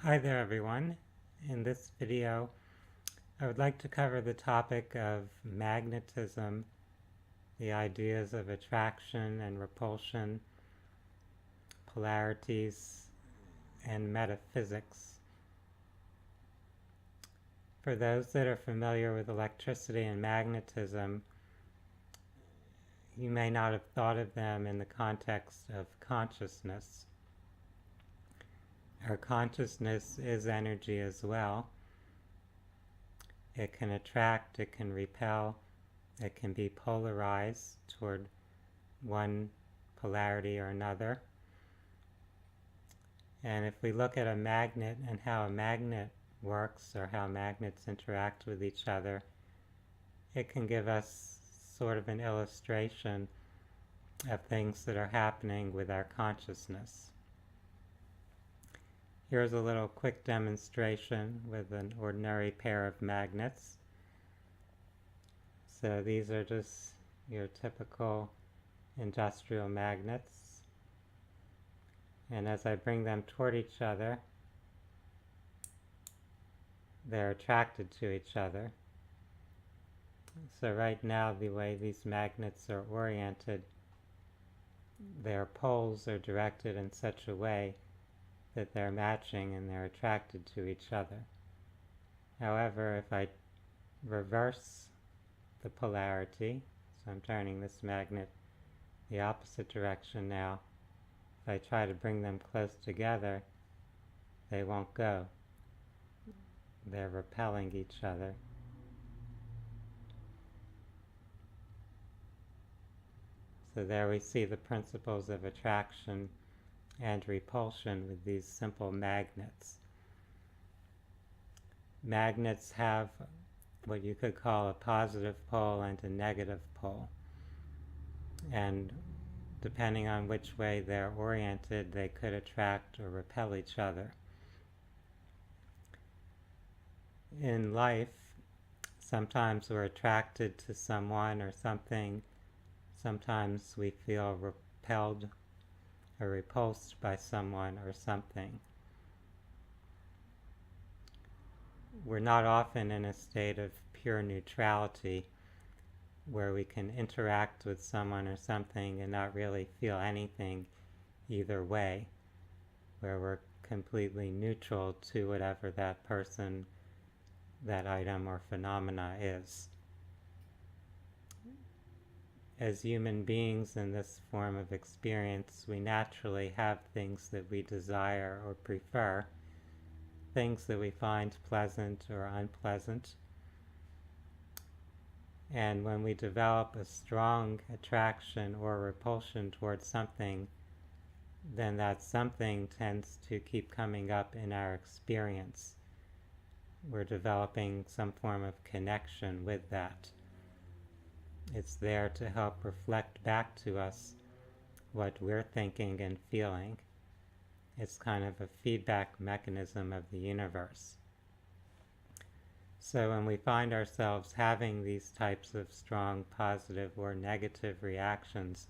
Hi there everyone. In this video I would like to cover the topic of magnetism, the ideas of attraction and repulsion, polarities, and metaphysics. For those that are familiar with electricity and magnetism, you may not have thought of them in the context of consciousness. Our consciousness is energy as well. It can attract, it can repel, it can be polarized toward one polarity or another. And if we look at a magnet and how a magnet works or how magnets interact with each other, it can give us sort of an illustration of things that are happening with our consciousness. Here's a little quick demonstration with an ordinary pair of magnets. So these are just your typical industrial magnets. And as I bring them toward each other, they're attracted to each other. So right now, the way these magnets are oriented, their poles are directed in such a way that they're matching and they're attracted to each other. However, if I reverse the polarity, so I'm turning this magnet the opposite direction now, if I try to bring them close together, they won't go. They're repelling each other. So there we see the principles of attraction and repulsion with these simple magnets. Magnets have what you could call a positive pole and a negative pole. And depending on which way they're oriented, they could attract or repel each other. In life, sometimes we're attracted to someone or something. Sometimes we feel repelled or repulsed by someone or something. We're not often in a state of pure neutrality where we can interact with someone or something and not really feel anything either way, where we're completely neutral to whatever that person, that item or phenomena is. As human beings in this form of experience, we naturally have things that we desire or prefer, things that we find pleasant or unpleasant. And when we develop a strong attraction or repulsion towards something, then that something tends to keep coming up in our experience. We're developing some form of connection with that. It's there to help reflect back to us what we're thinking and feeling. It's kind of a feedback mechanism of the universe. So when we find ourselves having these types of strong positive or negative reactions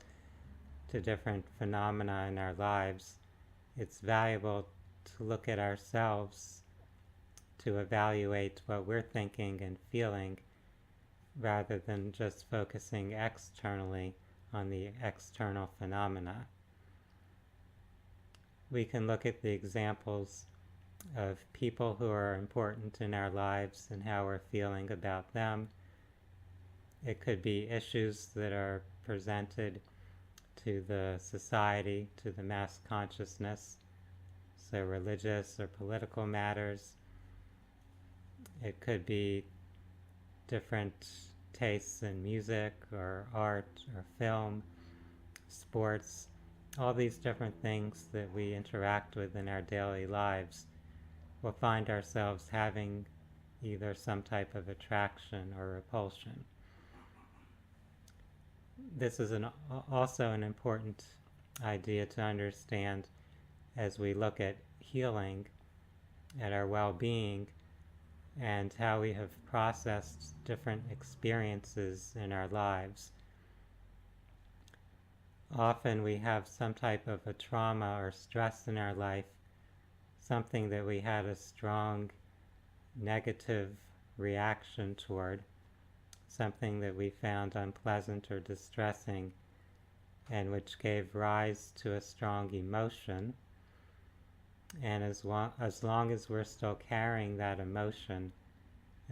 to different phenomena in our lives, it's valuable to look at ourselves, to evaluate what we're thinking and feeling, rather than just focusing externally on the external phenomena. We can look at the examples of people who are important in our lives and how we're feeling about them. It could be issues that are presented to the society, to the mass consciousness, so religious or political matters. It could be different tastes in music or art or film, sports, all these different things that we interact with in our daily lives. We'll find ourselves having either some type of attraction or repulsion. This is also an important idea to understand as we look at healing, at our well-being, and how we have processed different experiences in our lives. Often we have some type of a trauma or stress in our life, something that we had a strong negative reaction toward, something that we found unpleasant or distressing, and which gave rise to a strong emotion. And as long as we're still carrying that emotion,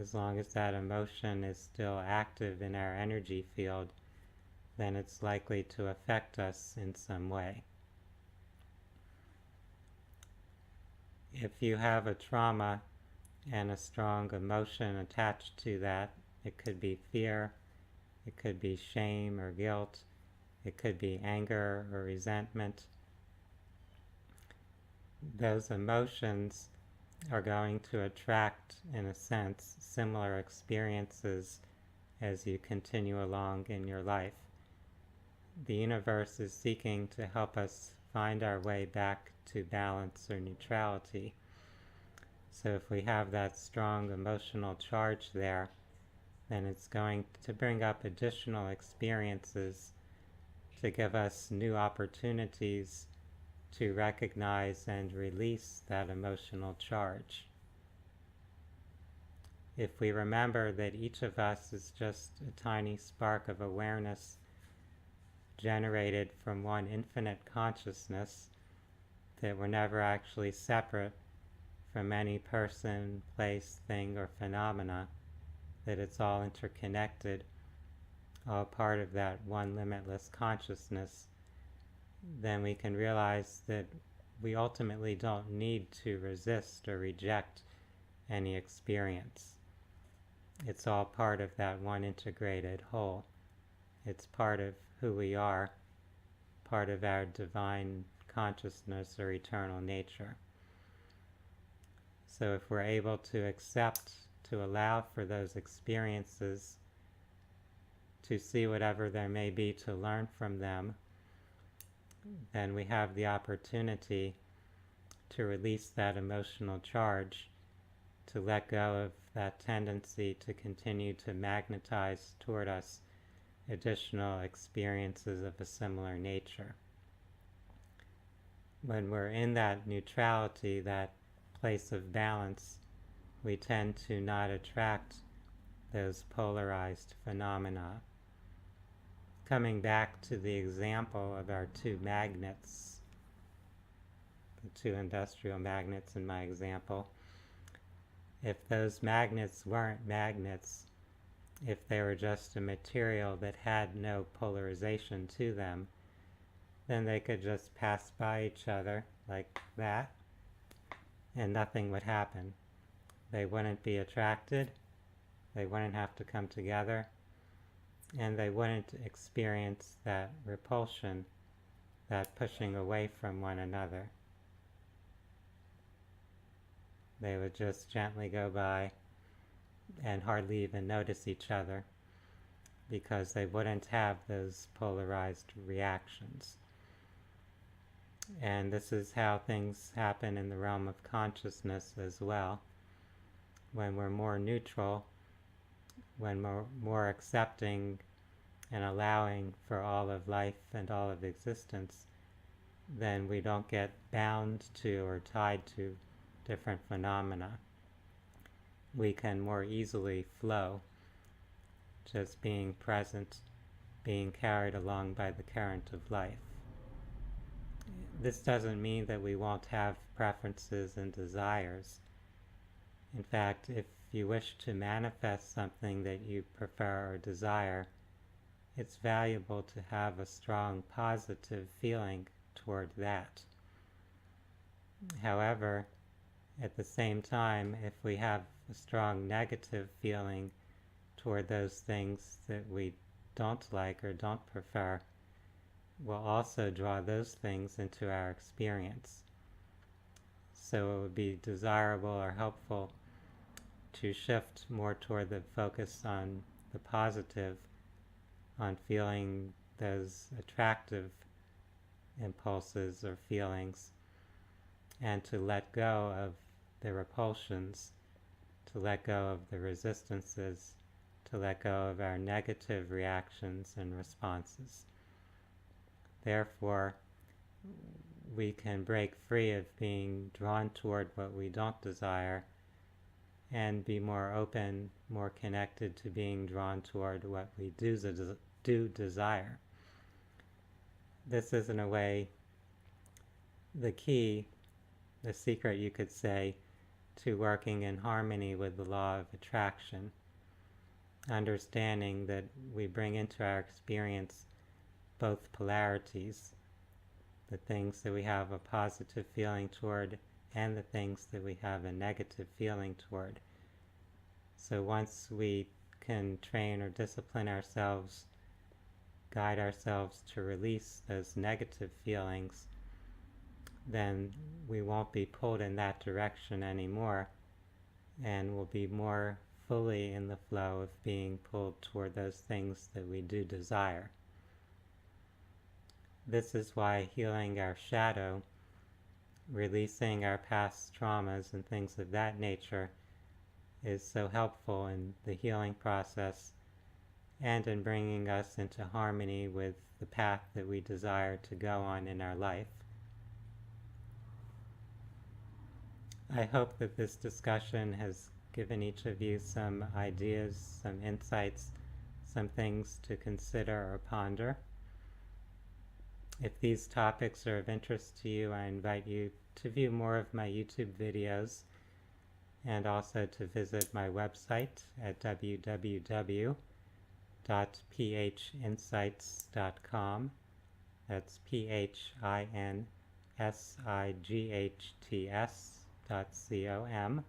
as long as that emotion is still active in our energy field, then it's likely to affect us in some way. If you have a trauma and a strong emotion attached to that, it could be fear, it could be shame or guilt, it could be anger or resentment. Those emotions are going to attract, in a sense, similar experiences as you continue along in your life. The universe is seeking to help us find our way back to balance or neutrality. So if we have that strong emotional charge there, then it's going to bring up additional experiences to give us new opportunities to recognize and release that emotional charge. If we remember that each of us is just a tiny spark of awareness generated from one infinite consciousness, that we're never actually separate from any person, place, thing, or phenomena, that it's all interconnected, all part of that one limitless consciousness, then we can realize that we ultimately don't need to resist or reject any experience. It's all part of that one integrated whole. It's part of who we are, part of our divine consciousness or eternal nature. So if we're able to accept, to allow for those experiences, to see whatever there may be to learn from them, then we have the opportunity to release that emotional charge, to let go of that tendency to continue to magnetize toward us additional experiences of a similar nature. When we're in that neutrality, that place of balance, we tend to not attract those polarized phenomena. Coming back to the example of our two magnets, the two industrial magnets in my example, if those magnets weren't magnets, if they were just a material that had no polarization to them, then they could just pass by each other like that, and nothing would happen. They wouldn't be attracted, they wouldn't have to come together, and they wouldn't experience that repulsion, that pushing away from one another. They would just gently go by and hardly even notice each other, because they wouldn't have those polarized reactions. And this is how things happen in the realm of consciousness as well. When we're more neutral, when we're more accepting and allowing for all of life and all of existence, then we don't get bound to or tied to different phenomena. We can more easily flow, just being present, being carried along by the current of life. This doesn't mean that we won't have preferences and desires. In fact, if you wish to manifest something that you prefer or desire, it's valuable to have a strong positive feeling toward that. However, at the same time, if we have a strong negative feeling toward those things that we don't like or don't prefer, we'll also draw those things into our experience. So it would be desirable or helpful to shift more toward the focus on the positive, on feeling those attractive impulses or feelings, and to let go of the repulsions, to let go of the resistances, to let go of our negative reactions and responses. Therefore, we can break free of being drawn toward what we don't desire and be more open, more connected to being drawn toward what we do desire. This is, in a way, the key, the secret, you could say, to working in harmony with the law of attraction. Understanding that we bring into our experience both polarities, the things that we have a positive feeling toward and the things that we have a negative feeling toward. So once we can train or discipline ourselves, guide ourselves to release those negative feelings, then we won't be pulled in that direction anymore, and we'll be more fully in the flow of being pulled toward those things that we do desire. This is why healing our shadow, releasing our past traumas and things of that nature, is so helpful in the healing process and in bringing us into harmony with the path that we desire to go on in our life. I hope that this discussion has given each of you some ideas, some insights, some things to consider or ponder. If these topics are of interest to you, I invite you to view more of my YouTube videos and also to visit my website at www.phinsights.com. That's PHINSIGHTS.com.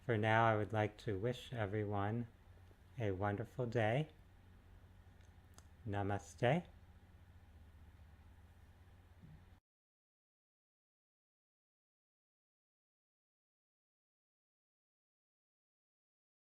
For now, I would like to wish everyone a wonderful day. Namaste.